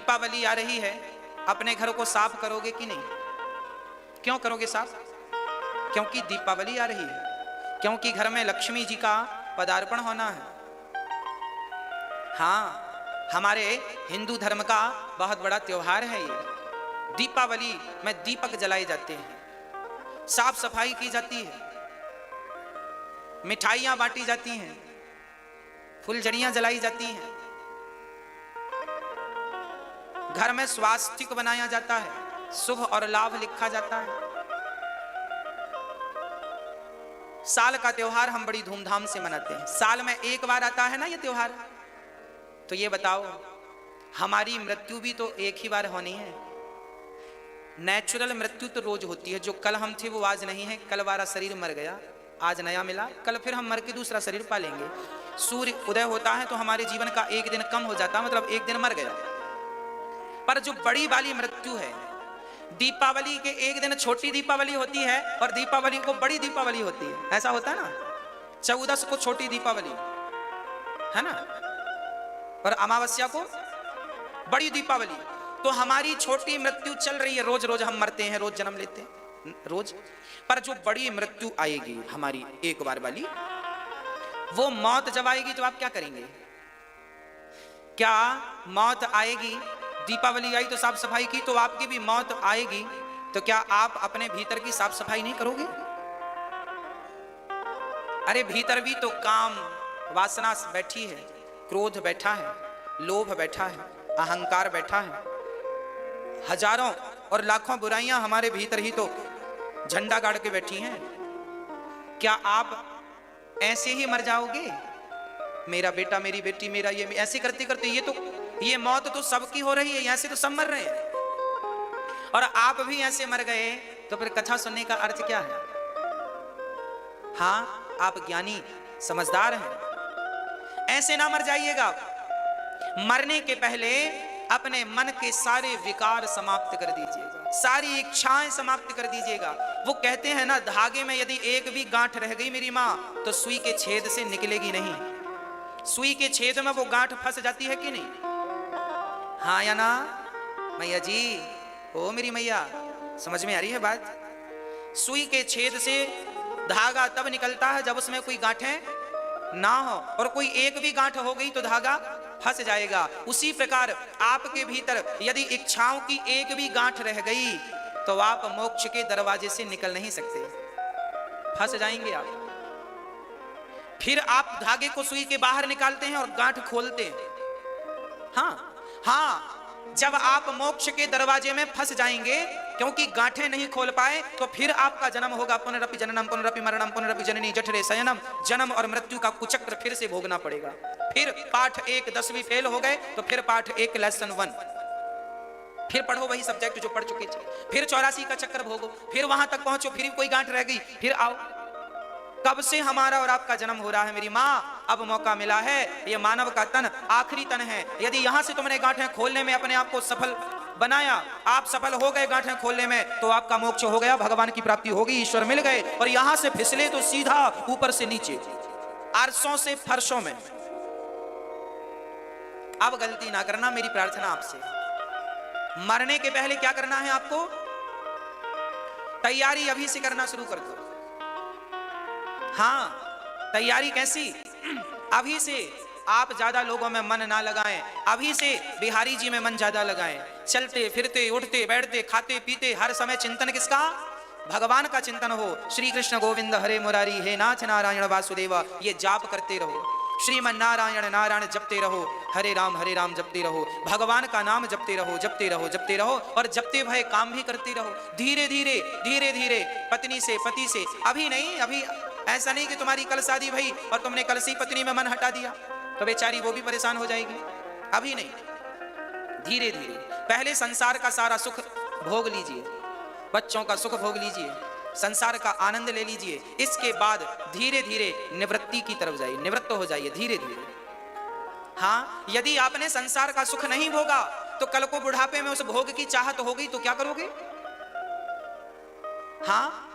दीपावली आ रही है, अपने घर को साफ करोगे कि नहीं? क्यों करोगे साफ? क्योंकि दीपावली आ रही है, क्योंकि घर में लक्ष्मी जी का पदार्पण होना है। हाँ, हमारे हिंदू धर्म का बहुत बड़ा त्योहार है ये दीपावली। में दीपक जलाए जाते हैं, साफ सफाई की जाती है, मिठाइयां बांटी जाती हैं, फुलझड़ियां जलाई जाती हैं, घर में स्वास्तिक बनाया जाता है, शुभ और लाभ लिखा जाता है। साल का त्योहार हम बड़ी धूमधाम से मनाते हैं। साल में एक बार आता है ना ये त्योहार। तो ये बताओ, हमारी मृत्यु भी तो एक ही बार होनी है। नेचुरल मृत्यु तो रोज होती है। जो कल हम थे वो आज नहीं है। कल हमारा शरीर मर गया, आज नया मिला, कल फिर हम मर के दूसरा शरीर पालेंगे। सूर्य उदय होता है तो हमारे जीवन का एक दिन कम हो जाता है, मतलब एक दिन मर गया। पर जो बड़ी वाली मृत्यु है, दीपावली के एक दिन छोटी दीपावली होती है और दीपावली को बड़ी दीपावली होती है। ऐसा होता है ना, 14 को छोटी दीपावली है ना, और अमावस्या को बड़ी दीपावली। तो हमारी छोटी मृत्यु चल रही है, रोज रोज हम मरते हैं, रोज जन्म लेते हैं रोज। पर जो बड़ी मृत्यु आएगी हमारी एक बार वाली, वो मौत जब आएगी तो आप क्या करेंगे? क्या मौत आएगी? दीपावली आई तो साफ सफाई की, तो आपकी भी मौत आएगी, तो क्या आप अपने भीतर की साफ सफाई नहीं करोगे? अरे भीतर भी तो काम वासना बैठी है, क्रोध बैठा है, लोभ बैठा है, अहंकार बैठा है, हजारों और लाखों बुराइयां हमारे भीतर ही तो झंडा गाड़ के बैठी हैं। क्या आप ऐसे ही मर जाओगे? मेरा बेटा, मेरी बेटी, मेरा ये, ऐसे करते करते ये मौत तो सबकी हो रही है, ऐसे तो सब मर रहे हैं और आप भी ऐसे मर गए, तो फिर कथा सुनने का अर्थ क्या है? हाँ, आप ज्ञानी समझदार हैं, ऐसे ना मर जाइएगा। मरने के पहले अपने मन के सारे विकार समाप्त कर दीजिएगा, सारी इच्छाएं समाप्त कर दीजिएगा। वो कहते हैं ना, धागे में यदि एक भी गांठ रह गई मेरी माँ, तो सुई के छेद से निकलेगी नहीं। सुई के छेद में वो गांठ फंस जाती है कि नहीं? हाँ या ना मैया जी? ओ मेरी मैया, समझ में आ रही है बात? सुई के छेद से धागा तब निकलता है जब उसमें कोई गांठें ना हो, और कोई एक भी गांठ हो गई तो धागा फंस जाएगा। उसी प्रकार आपके भीतर यदि इच्छाओं की एक भी गांठ रह गई तो आप मोक्ष के दरवाजे से निकल नहीं सकते, फंस जाएंगे आप। फिर आप धागे को सुई के बाहर निकालते हैं और गांठ खोलते हैं। हाँ, जब आप मोक्ष के दरवाजे में फंस जाएंगे, क्योंकि गांठें नहीं खोल पाए, तो फिर आपका जन्म होगा। पुनरपि जननम पुनरपि मरणम पुनरपि जननी जठरे शयनम। जन्म और मृत्यु का कुचक्र फिर से भोगना पड़ेगा। फिर पाठ 1 10वीं फेल हो गए तो फिर पाठ 1 लेसन 1 फिर पढ़ो, वही सब्जेक्ट जो पढ़ चुके थे। फिर 84 का चक्कर भोगो, फिर वहां तक पहुंचो, फिर कोई गांठ रह गई, फिर आओ। कब से हमारा और आपका जन्म हो रहा है मेरी माँ? अब मौका मिला है। ये मानव का तन आखिरी तन है। यदि यहां से तुमने गांठें खोलने में अपने आप को सफल बनाया, आप सफल हो गए गांठें खोलने में, तो आपका मोक्ष हो गया, भगवान की प्राप्ति होगी, ईश्वर मिल गए। और यहां से फिसले तो सीधा ऊपर से नीचे, अरसों से फर्शों में। अब गलती ना करना, मेरी प्रार्थना आपसे। मरने के पहले क्या करना है आपको? तैयारी अभी से करना शुरू कर दो। हाँ, तैयारी कैसी? अभी से आप ज्यादा लोगों में मन ना लगाएं, अभी से बिहारी जी में मन ज्यादा लगाएं। चलते फिरते उठते बैठते खाते पीते हर समय चिंतन किसका? भगवान का चिंतन हो। श्री कृष्ण गोविंद हरे मुरारी, हे नाथ नारायण वासुदेवा, ये जाप करते रहो। श्रीमन नारायण नारायण जपते रहो, हरे राम जपते रहो, भगवान का नाम जपते रहो, जपते रहो, जपते रहो, और जपते भय काम भी करते रहो। धीरे धीरे धीरे धीरे पत्नी से, पति से, अभी नहीं, अभी ऐसा नहीं कि तुम्हारी कल शादी भई और तुमने कल सी पत्नी में मन हटा दिया तो बेचारी वो भी परेशान हो जाएगी। अभी नहीं, धीरे धीरे पहले संसार का सारा सुख भोग लीजिए, बच्चों का सुख भोग लीजिए, संसार का आनंद ले लीजिए। इसके बाद धीरे धीरे निवृत्ति की तरफ जाइए, निवृत्त हो जाइए धीरे धीरे। हाँ, यदि आपने संसार का सुख नहीं भोगा तो कल को बुढ़ापे में उस भोग की चाहत हो गई तो क्या करोगे? हाँ,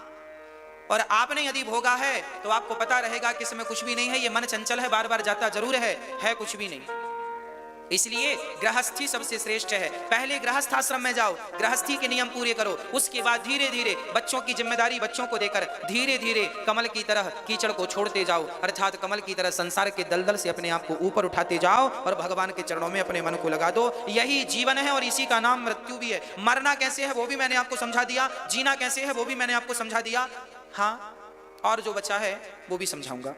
और आपने यदि भोगा है तो आपको पता रहेगा कि इसमें कुछ भी नहीं है, ये मन चंचल है, बार बार जाता जरूर है कुछ भी नहीं। इसलिए गृहस्थी सबसे श्रेष्ठ है। पहले गृहस्थ आश्रम में जाओ, गृहस्थी के नियम पूरे करो, उसके बाद धीरे धीरे बच्चों की जिम्मेदारी बच्चों को देकर धीरे धीरे कमल की तरह कीचड़ को छोड़ते जाओ, अर्थात कमल की तरह संसार के दलदल से अपने आप को ऊपर उठाते जाओ और भगवान के चरणों में अपने मन को लगा दो। यही जीवन है और इसी का नाम मृत्यु भी है। मरना कैसे है वो भी मैंने आपको समझा दिया, जीना कैसे है वो भी मैंने आपको समझा दिया। हाँ, और जो बचा है वो भी समझाऊंगा।